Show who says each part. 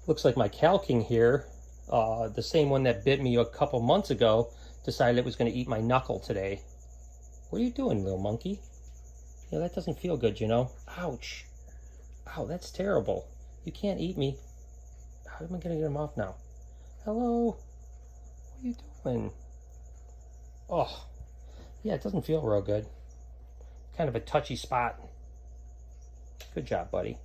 Speaker 1: Looks like my Calking here, the same one that bit me a couple months ago, decided it was going to eat my knuckle today. What are you doing, little monkey? Yeah, that doesn't feel good, you know. Ouch. Ow, that's terrible. You can't eat me. How am I going to get him off now? Hello? What are you doing? Oh, yeah, it doesn't feel real good. Kind of a touchy spot. Good job, buddy.